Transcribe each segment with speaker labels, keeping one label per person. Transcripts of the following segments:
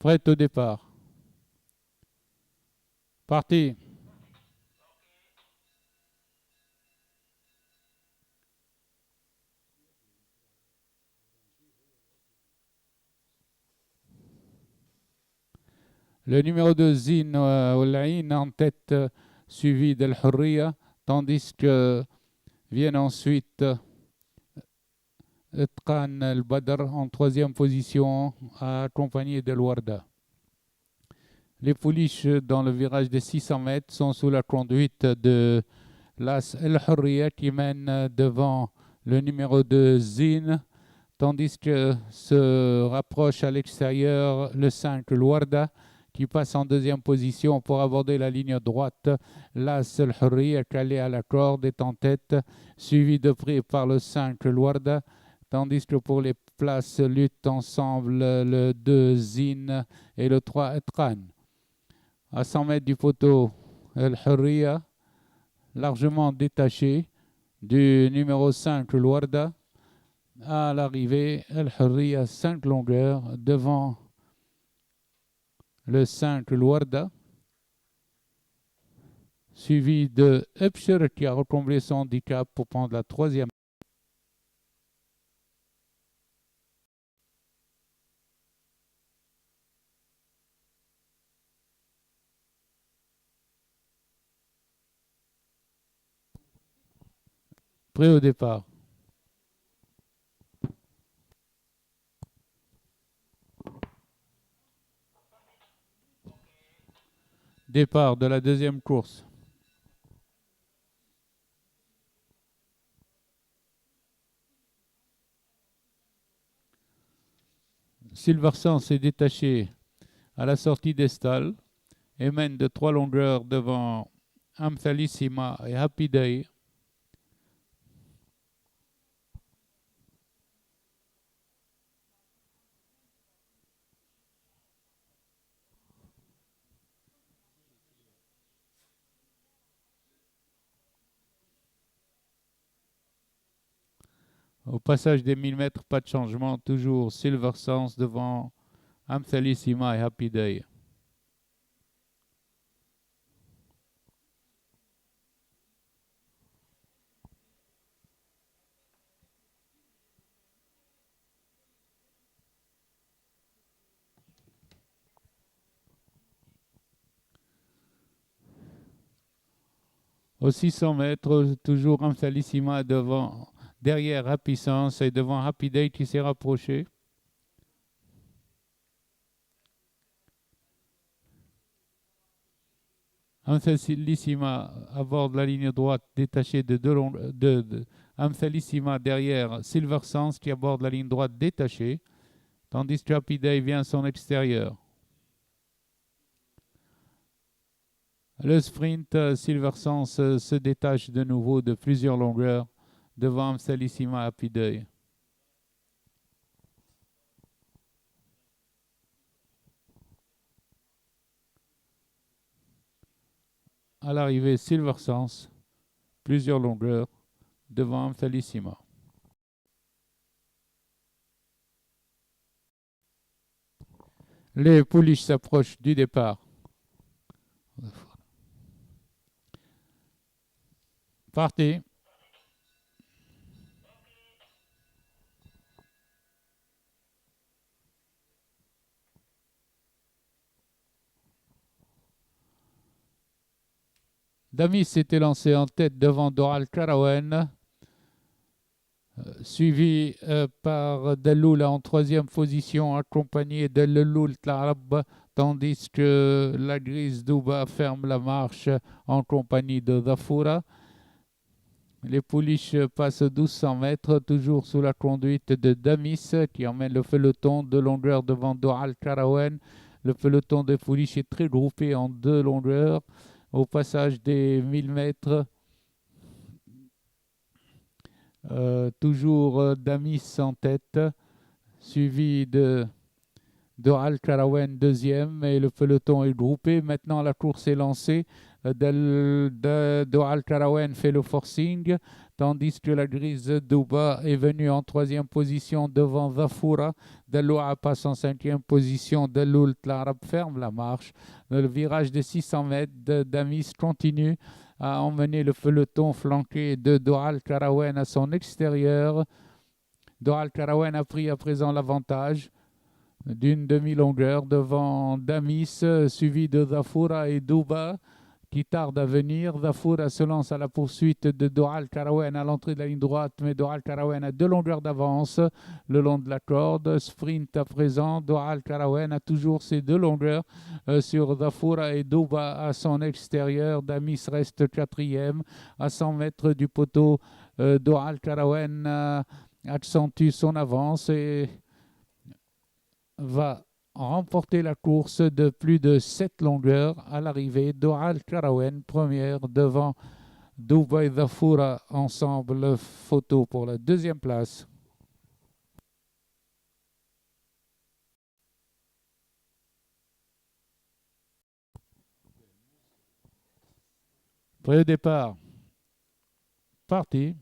Speaker 1: Prêt au départ. Parti. Le numéro 2, Zin Oulaïn, en tête, suivi d'El Hurriya, tandis que viennent ensuite Tqan El Badr en troisième position, accompagné d'El Warda. Les pouliches dans le virage de 600 mètres sont sous la conduite de l'As El Hurriya qui mène devant le numéro 2, Zin, tandis que se rapproche à l'extérieur le 5, El Warda, qui passe en deuxième position pour aborder la ligne droite. L'As El Hurriya, calé à la corde, est en tête, suivi de près par le 5, El Warda, tandis que pour les places luttent ensemble le 2, Zin, et le 3, Etran. À 100 mètres du poteau, El Hurriya, largement détaché du numéro 5, El Warda. À l'arrivée, El Hurriya 5 longueurs devant le 5, El Warda, suivi de Epcher qui a recomblé son handicap pour prendre la troisième. Prêt au départ. Départ de la deuxième course. Silversand s'est détaché à la sortie des stalles et mène de 3 longueurs devant Amthalissima et Happy Day. Au passage des 1000 mètres, pas de changement, toujours Silversand devant Amthalissima et Happy Day. Aux 600 mètres, toujours Amthalissima derrière Happy Sense et devant Happy Day qui s'est rapproché. Amthalissima aborde la ligne droite détachée de Amthalissima derrière Silversand qui aborde la ligne droite détachée, tandis que Happy Day vient à son extérieur. Le sprint, Silversand se détache de nouveau de plusieurs longueurs devant Amthalissima Happy Day. À l'arrivée, Silversand, plusieurs longueurs devant Amthalissima. Les pouliches s'approchent du départ. Partez. Damis s'était lancé en tête devant Doral Karawen, suivi par Delloul en troisième position, accompagné de Leloul Tlarab, tandis que la Grise Douba ferme la marche en compagnie de Dafoura. Les pouliches passent 1200 mètres, toujours sous la conduite de Damis, qui emmène le peloton de longueur devant Doral Karawen. Le peloton des pouliches est très groupé en 2 longueurs. Au passage des 1000 mètres, toujours Damis en tête, suivi de Al Karawen deuxième, et le peloton est groupé. Maintenant, la course est lancée. Al Karawen fait le forcing, tandis que la grise Douba est venue en troisième position devant Zafura. Dalloua passe en cinquième position. Dalloul Tlarab ferme la marche. Le virage de 600 mètres Damis continue à emmener le peloton flanqué de Doal Karawen à son extérieur. Doal Karawen a pris à présent l'avantage d'une demi-longueur devant Damis, suivi de Zafura et Douba qui tarde à venir. Zafura se lance à la poursuite de Doal Karawen à l'entrée de la ligne droite, mais Doal Karawen a 2 longueurs d'avance le long de la corde. Sprint à présent, Doal Karawen a toujours ses 2 longueurs sur Zafura et Douba à son extérieur. Damis reste 4e à 100 mètres du poteau. Doal Karawen accentue son avance et va remporter la course de plus de 7 longueurs à l'arrivée. Doal Karawen première devant Douba et Zafura ensemble. Photo pour la 2e place. Prêt au départ. Parti.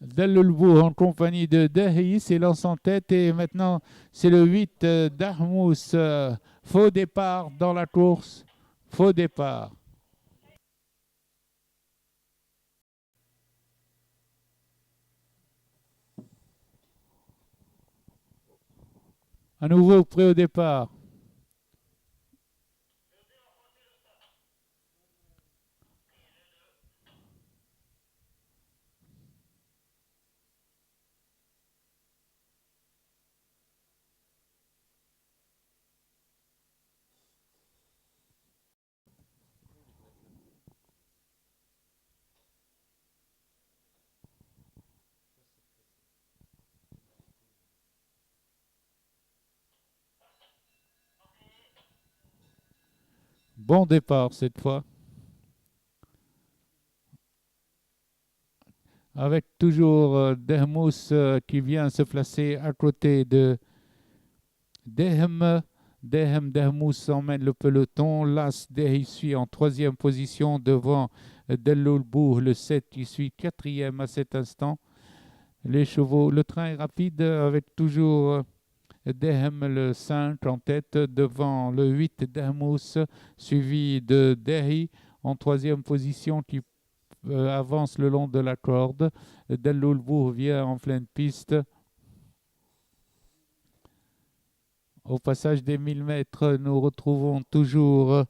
Speaker 1: Delloulbou en compagnie de Dahi s'élance en tête et maintenant c'est le 8 Dahmous. Faux départ dans la course. Faux départ. À nouveau prêt au départ. Bon départ cette fois. Avec toujours Dahmous qui vient se placer à côté de Dehem. Dahmous emmène le peloton. Las Dehi suit en 3e position devant Delloulbou, le 7 qui suit 4e à cet instant. Les chevaux, le train est rapide avec toujours Dehem le 5 en tête devant le 8 Dahmous, suivi de Dehi en 3e position qui avance le long de la corde. Delloulbou vient en pleine piste. Au passage des 1000 mètres, nous retrouvons toujours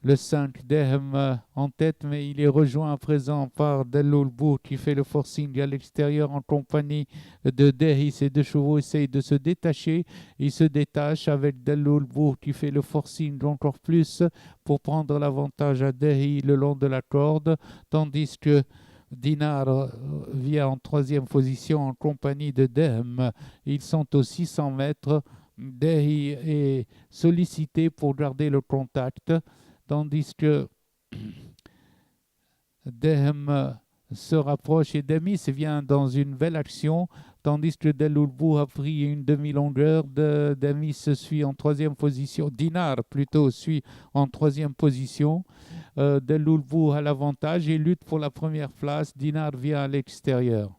Speaker 1: le 5 Dehem en tête, mais il est rejoint à présent par Delloulbou qui fait le forcing à l'extérieur en compagnie de Dehi. Ces 2 chevaux essayent de se détacher. Ils se détachent avec Delloulbou qui fait le forcing encore plus pour prendre l'avantage à Dehi le long de la corde, tandis que Dinar vient en 3e position en compagnie de Dehem. Ils sont aux 600 mètres. Dehi est sollicité pour garder le contact, tandis que Dehem se rapproche et Damis vient dans une belle action, tandis que Delloulbou a pris une demi-longueur. Damis suit en 3e position. Dinar plutôt suit en 3e position. Delloulbou a l'avantage et lutte pour la première place. Dinar vient à l'extérieur.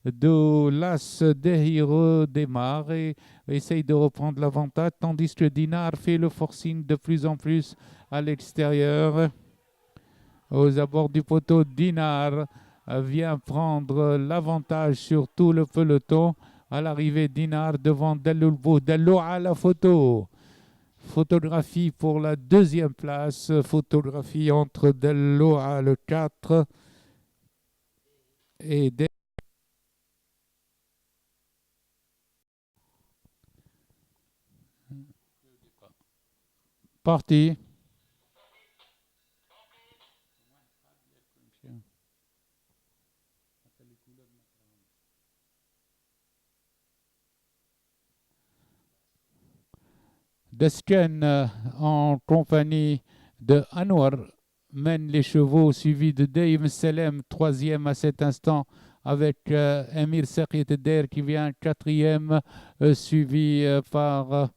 Speaker 1: De Las Dehi redémarre et essaye de reprendre l'avantage, tandis que Dinar fait le forcing de plus en plus à l'extérieur. Aux abords du poteau, Dinar vient prendre l'avantage sur tout le peloton. À l'arrivée, Dinar devant Delloulbou. Dello à la photo. Photographie pour la 2e place. Photographie entre Dello à le 4 et parti. Desken en compagnie de Anwar mène les chevaux, suivi de Dave Selem, 3e à cet instant, avec Emir Sekheteder qui vient 4e, suivi par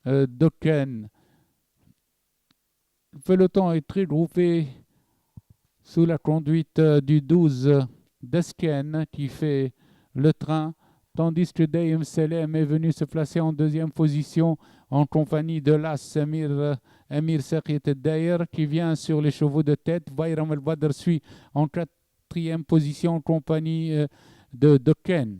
Speaker 1: Dokken. Le peloton est très groupé sous la conduite du 12 Desken qui fait le train, tandis que Daim Selem est venu se placer en deuxième position en compagnie de l'As Emir Sakhit Dair qui vient sur les chevaux de tête. Bayram al-Badr suit en quatrième position en compagnie de Dokken.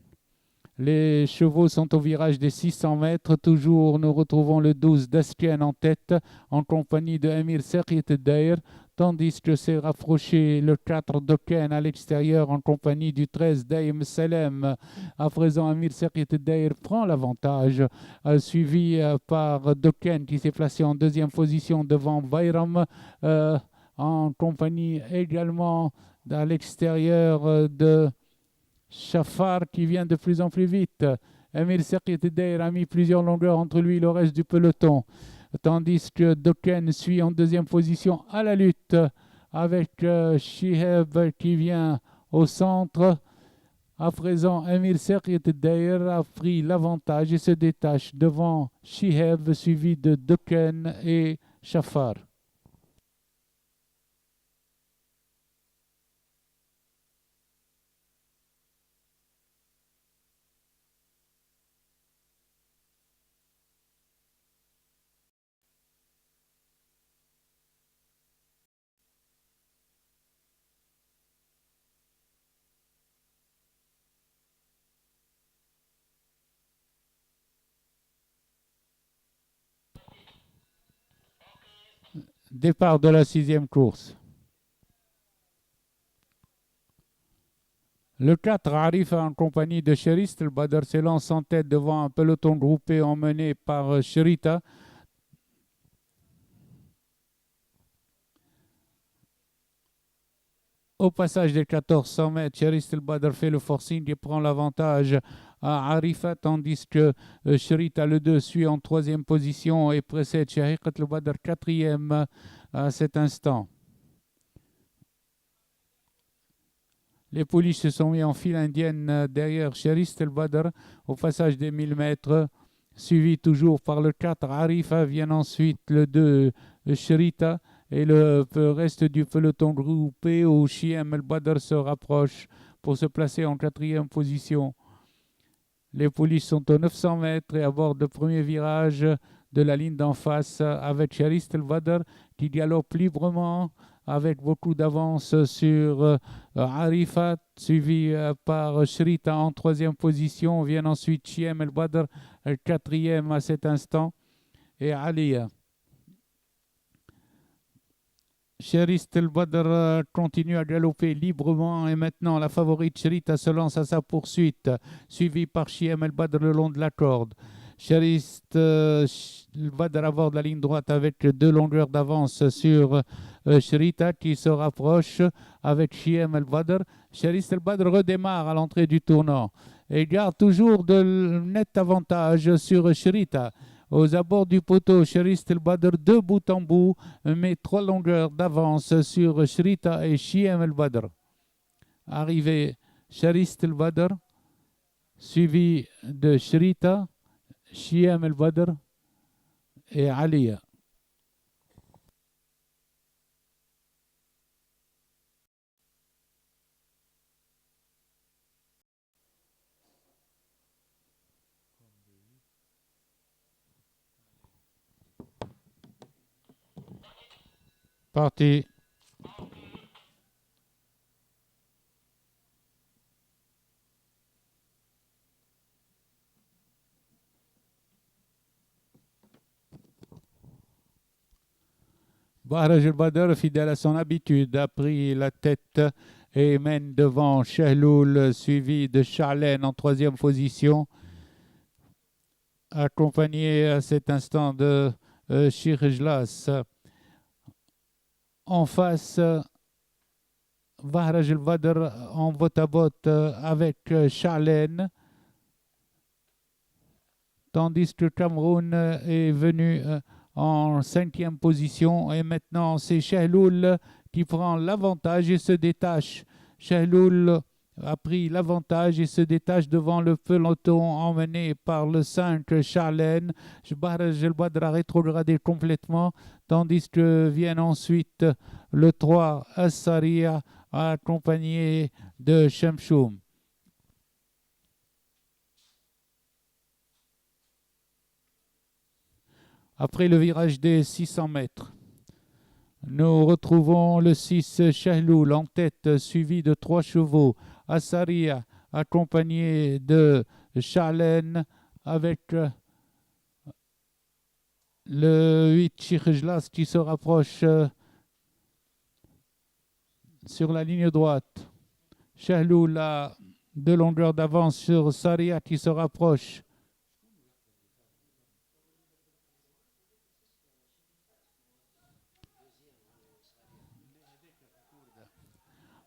Speaker 1: Les chevaux sont au virage des 600 mètres. Toujours, nous retrouvons le 12 Desken en tête en compagnie de Emir Sakhit Dair, tandis que s'est rapproché le 4 Dokken à l'extérieur en compagnie du 13 Daim Selem. À présent, Emir Sakhit Dair prend l'avantage, suivi par Dokken qui s'est placé en deuxième position devant Bayram, en compagnie également à l'extérieur de Shafar qui vient de plus en plus vite. Emir Sakhit Dair a mis plusieurs longueurs entre lui et le reste du peloton, tandis que Dokken suit en deuxième position à la lutte avec Shihab qui vient au centre. À présent, Emir Sakhit Dair a pris l'avantage et se détache devant Shihab, suivi de Dokken et Shafar. Départ de la sixième course. Le 4 arrive en compagnie de Sherist al-Badr s'élance en tête devant un peloton groupé emmené par Sherita. Au passage des 1400 mètres, Sherist al-Badr fait le forcing et prend l'avantage à Arifa, tandis que Sherita le 2 suit en troisième position et précède Shahiqat al-Badr quatrième à cet instant. Les pouliches se sont mis en file indienne derrière Sherist al-Badr au passage des 1000 mètres, suivi toujours par le 4 Arifa, vient ensuite le 2 Sherita et le reste du peloton groupé où Shiem al-Badr se rapproche pour se placer en quatrième position. Les pouliches sont aux 900 mètres et abordent le premier virage de la ligne d'en face avec Sherist al-Badr qui galope librement avec beaucoup d'avance sur Arifat, suivi par Shrita en troisième position. Vient ensuite Shiem al-Badr, quatrième à cet instant, et Aliya. Sherist al-Badr continue à galoper librement et maintenant la favorite Shrita se lance à sa poursuite, suivie par Shiem al-Badr le long de la corde. Sherist al-Badr aborde la ligne droite avec 2 longueurs d'avance sur Shrita qui se rapproche avec Shiem al-Badr. Sherist al-Badr redémarre à l'entrée du tournant et garde toujours de net avantage sur Shrita. Aux abords du poteau, Sherist al-Badr de bout en bout met 3 longueurs d'avance sur Shrita et Shiem al-Badr. Arrivé Sherist al-Badr, suivi de Shrita, Shiem al-Badr et Aliya. Parti. Bahraj al-Badr, fidèle à son habitude, a pris la tête et mène devant Shehloul, suivi de Charlène en troisième position, accompagné à cet instant de Shirjlas. En face, Bahraj al-Badr en botte-à-botte avec Charlène, tandis que Cameroun est venu en cinquième position et maintenant c'est Shehloul qui prend l'avantage et se détache. Shehloul a pris l'avantage et se détache devant le peloton emmené par le 5 Charlène. Bahraj al-Badr a rétrogradé complètement, tandis que viennent ensuite le 3 As-Sariya accompagné de Shamshum. Après le virage des 600 mètres, nous retrouvons le 6 Shahloul en tête, suivi de 3 chevaux. As-Sariya accompagné de Sha'len avec le 8 Shirjlas qui se rapproche sur la ligne droite. Shahloul a 2 longueurs d'avance sur Sariya qui se rapproche.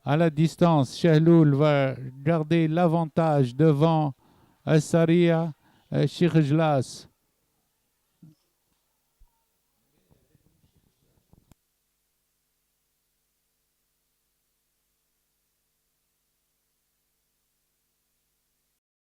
Speaker 1: À la distance, Shahloul va garder l'avantage devant As-Sariya, Shirjlas.